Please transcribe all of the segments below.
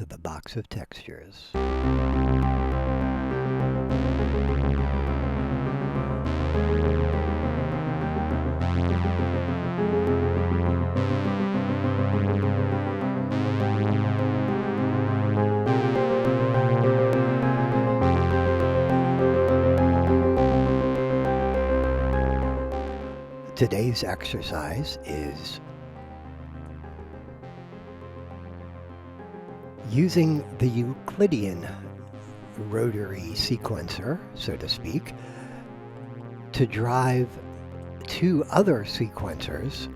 to the box of textures. Today's exercise is using the Euclidean rotary sequencer, so to speak, to drive two other sequencers,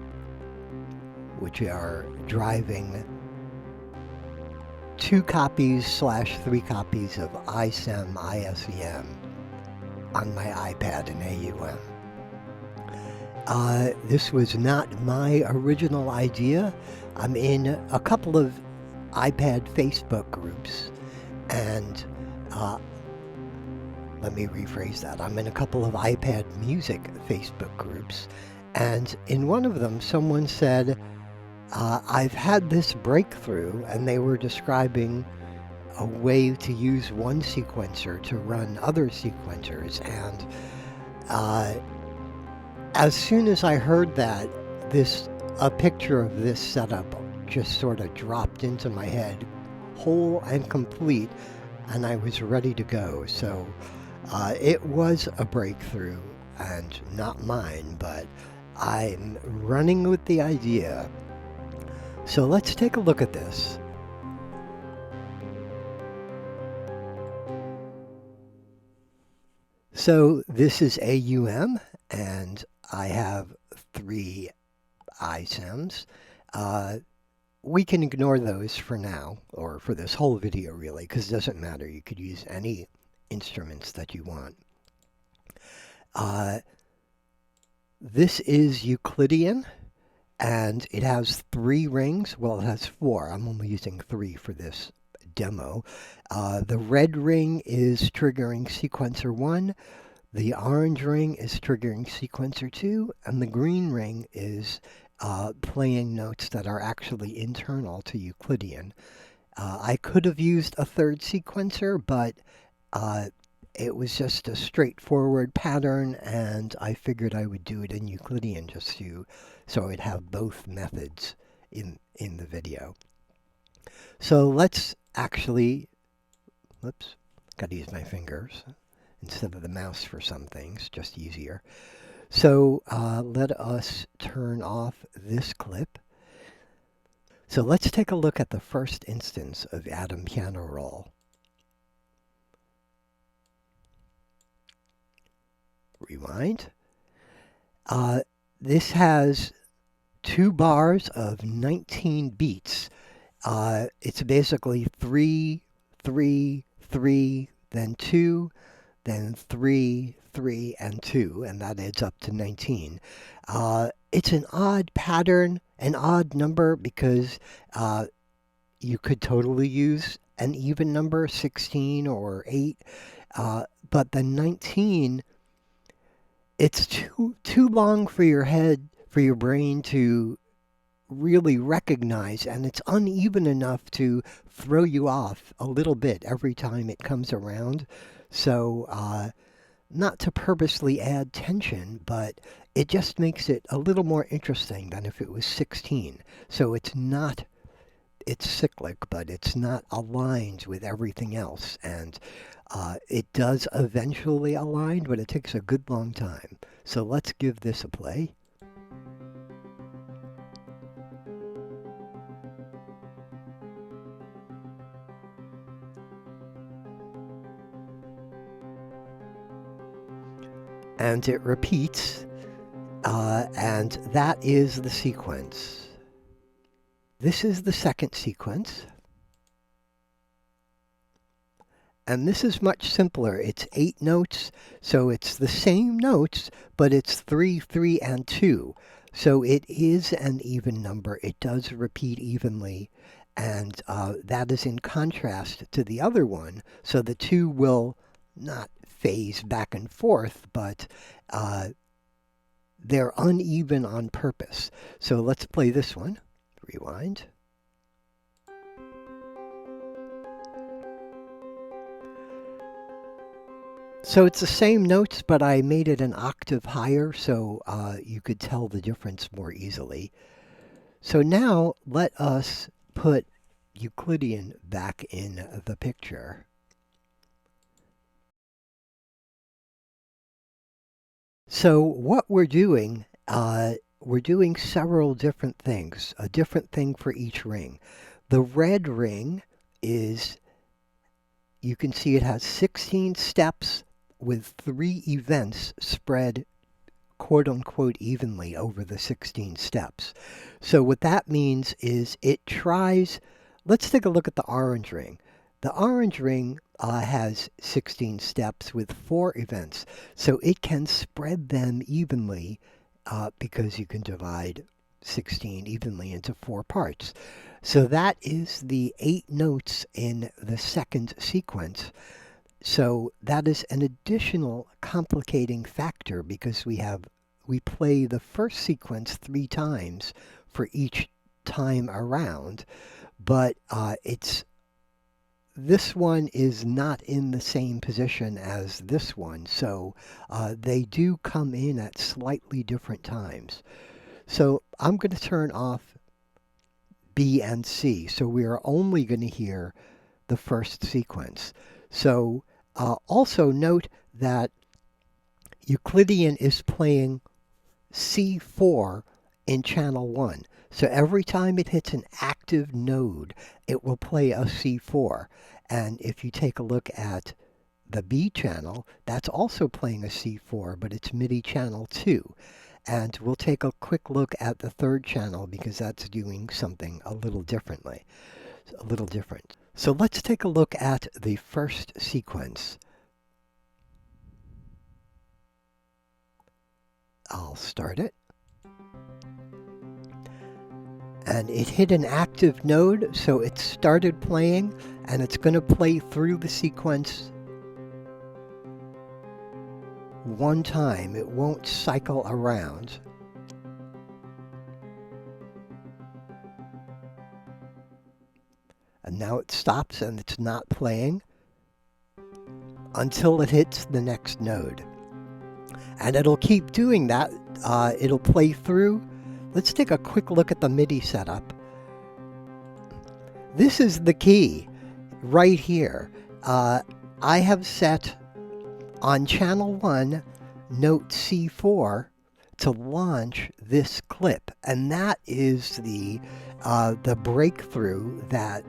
which are driving 2 copies / 3 copies of iSEM, iSEM on my iPad in AUM. This was not my original idea. I'm in a couple of iPad Facebook groups, and let me rephrase that. I'm in a couple of iPad music Facebook groups, and in one of them someone said, I've had this breakthrough, and they were describing a way to use one sequencer to run other sequencers, and as soon as I heard that, a picture of this setup just sort of dropped into my head, whole and complete, and I was ready to go. So it was a breakthrough, and not mine, but I'm running with the idea. So let's take a look at this. So this is AUM, and I have 3 iSEMs. We can ignore those for now, or for this whole video really, because it doesn't matter. You could use any instruments that you want. This is Euclidean, and it has 3 rings. Well, it has 4. I'm only using 3 for this demo. The red ring is triggering sequencer 1. The orange ring is triggering sequencer 2, and the green ring is playing notes that are actually internal to Euclidean. I could have used a 3rd sequencer, but it was just a straightforward pattern, and I figured I would do it in Euclidean just so I'd have both methods in the video. So let's actually, whoops, gotta use my fingers instead of the mouse for some things, just easier. So let us turn off this clip. So let's take a look at the first instance of Atom Piano Roll. Rewind. This has 2 bars of 19 beats. It's basically 3, 3, 3, then 2, then 3, 3, and 2, and that adds up to 19. It's an odd pattern, an odd number, because you could totally use an even number, 16 or 8, but the 19, it's too long for your head, for your brain to really recognize, and it's uneven enough to throw you off a little bit every time it comes around. So not to purposely add tension, but it just makes it a little more interesting than if it was 16. So it's cyclic, but it's not aligned with everything else, and it does eventually align, but it takes a good long time. So let's give this a play. And it repeats, and that is the sequence. This is the second sequence. And this is much simpler. It's 8 notes, so it's the same notes, but it's 3, 3, and 2. So it is an even number. It does repeat evenly, and that is in contrast to the other one. So the 2 will not phase back and forth, but they're uneven on purpose. So let's play this one. Rewind. So it's the same notes, but I made it an octave higher so you could tell the difference more easily. So now let us put Euclidean back in the picture. So what we're doing several different things, a different thing for each ring. The red ring is, you can see it has 16 steps with 3 events spread quote unquote evenly over the 16 steps. So what that means is it tries, let's take a look at the orange ring. The orange ring has 16 steps with 4 events, so it can spread them evenly because you can divide 16 evenly into 4 parts. So that is the 8 notes in the second sequence. So that is an additional complicating factor because we play the first sequence 3 times for each time around, but this one is not in the same position as this one, so they do come in at slightly different times. So I'm going to turn off B and C, so we are only going to hear the first sequence. So also note that Euclidean is playing C4 in channel 1. So every time it hits an active node, it will play a C4. And if you take a look at the B channel, that's also playing a C4, but it's Midi channel 2. And we'll take a quick look at the third channel because that's doing something a little differently, a little different. So let's take a look at the first sequence. I'll start it. And it hit an active node, so it started playing, and it's going to play through the sequence one time. It won't cycle around. And now it stops and it's not playing until it hits the next node. And it'll keep doing that. It'll play through. Let's take a quick look at the Midi setup. This is the key right here. I have set on channel 1 note C4 to launch this clip, and that is the breakthrough that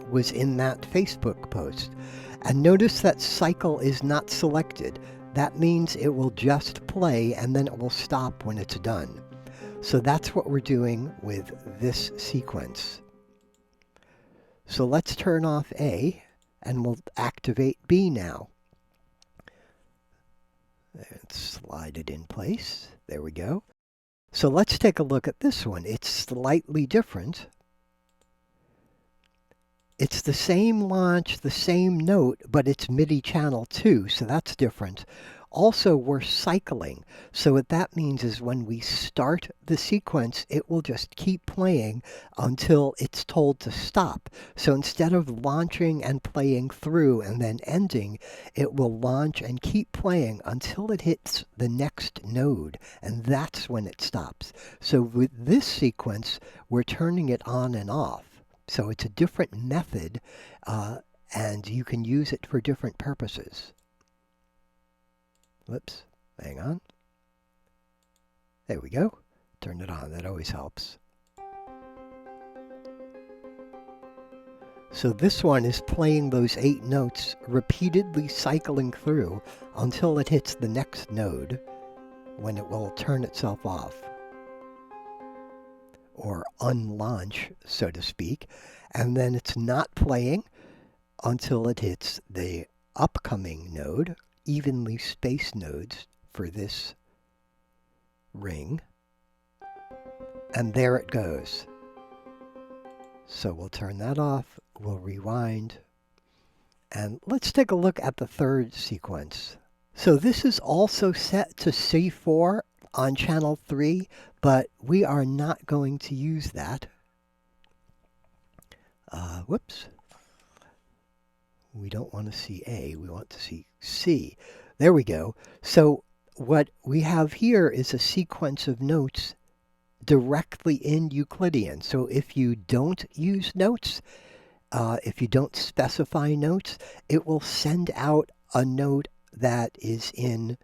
was in that Facebook post. And notice that cycle is not selected. That means it will just play and then it will stop when it's done. So that's what we're doing with this sequence. So let's turn off A and we'll activate B now. Let's slide it in place. There we go. So let's take a look at this one. It's slightly different. It's the same launch, the same note, but it's Midi channel 2, so that's different. Also, we're cycling. So what that means is when we start the sequence, it will just keep playing until it's told to stop. So instead of launching and playing through and then ending, it will launch and keep playing until it hits the next node, and that's when it stops. So with this sequence, we're turning it on and off. So it's a different method, and you can use it for different purposes. Whoops, hang on. There we go. Turn it on, that always helps. So this one is playing those 8 notes, repeatedly cycling through until it hits the next node, when it will turn itself off, or unlaunch, so to speak, and then it's not playing until it hits the upcoming node, evenly spaced nodes for this ring, and there it goes. So we'll turn that off, we'll rewind, and let's take a look at the third sequence. So this is also set to C4 on channel 3, but we are not going to use that. Whoops. We don't want to see A, we want to see C. There we go. So what we have here is a sequence of notes directly in Euclidean. So if you don't use notes, if you don't specify notes, it will send out a note that is in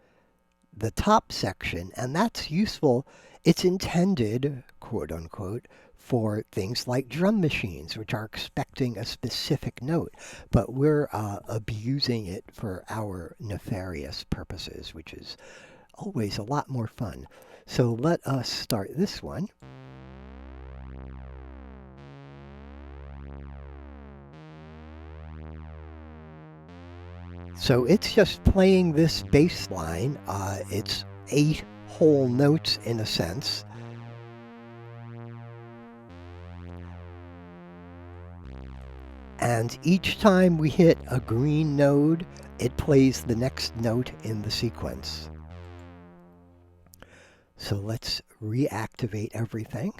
the top section, and that's useful. It's intended, quote unquote, for things like drum machines, which are expecting a specific note, but we're abusing it for our nefarious purposes, which is always a lot more fun. So let us start this one. So it's just playing this bass line. It's 8 whole notes in a sense. And each time we hit a green node, it plays the next note in the sequence. So let's reactivate everything.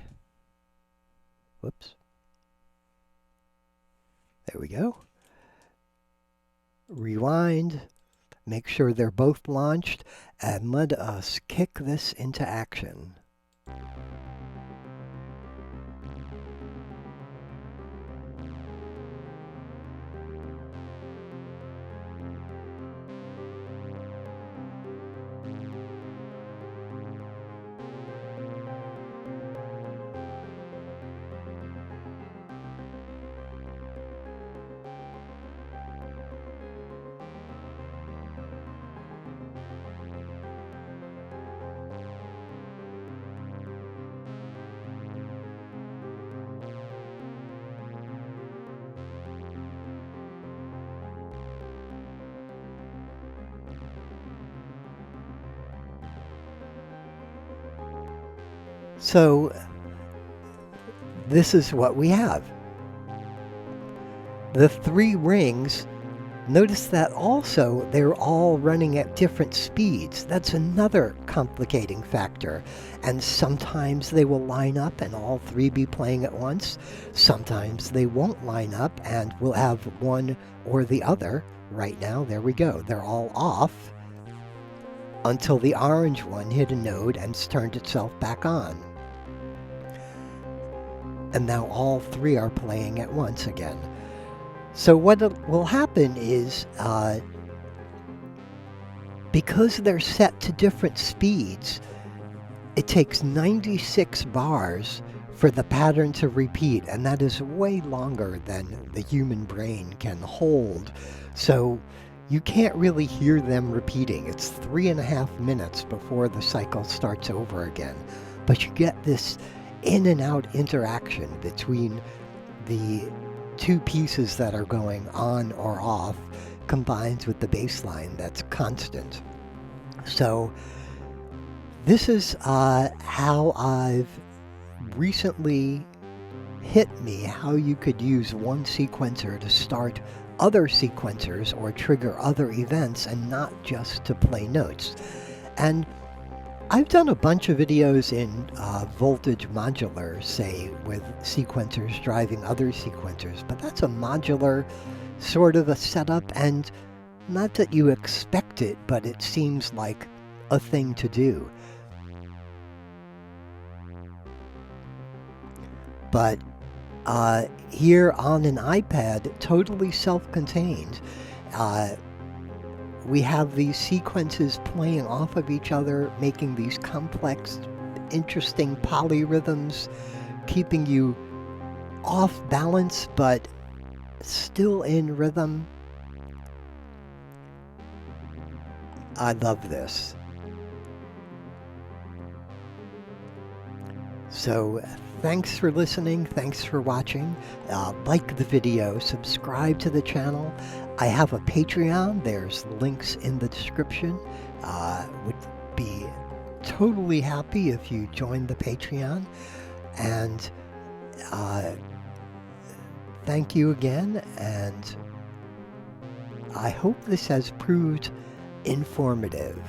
Whoops. There we go. Rewind, make sure they're both launched, and let us kick this into action. So this is what we have. The 3 rings, notice that also they're all running at different speeds. That's another complicating factor. And sometimes they will line up and all 3 be playing at once. Sometimes they won't line up and we'll have one or the other. Right now, there we go. They're all off until the orange one hit a node and turned itself back on. And now all 3 are playing at once again. So what will happen is, because they're set to different speeds, it takes 96 bars for the pattern to repeat, and that is way longer than the human brain can hold. So you can't really hear them repeating. It's 3.5 minutes before the cycle starts over again. But you get this in and out interaction between the 2 pieces that are going on or off, combined with the bass line that's constant. So this is how I've recently hit me how you could use one sequencer to start other sequencers or trigger other events and not just to play notes. And I've done a bunch of videos in voltage modular, say, with sequencers driving other sequencers, but that's a modular sort of a setup, and not that you expect it, but it seems like a thing to do. But here on an iPad, totally self-contained, we have these sequences playing off of each other, making these complex, interesting polyrhythms, keeping you off balance, but still in rhythm. I love this. So thanks for listening. Thanks for watching. Like the video, subscribe to the channel. I have a Patreon. There's links in the description. Would be totally happy if you joined the Patreon. And thank you again. And I hope this has proved informative.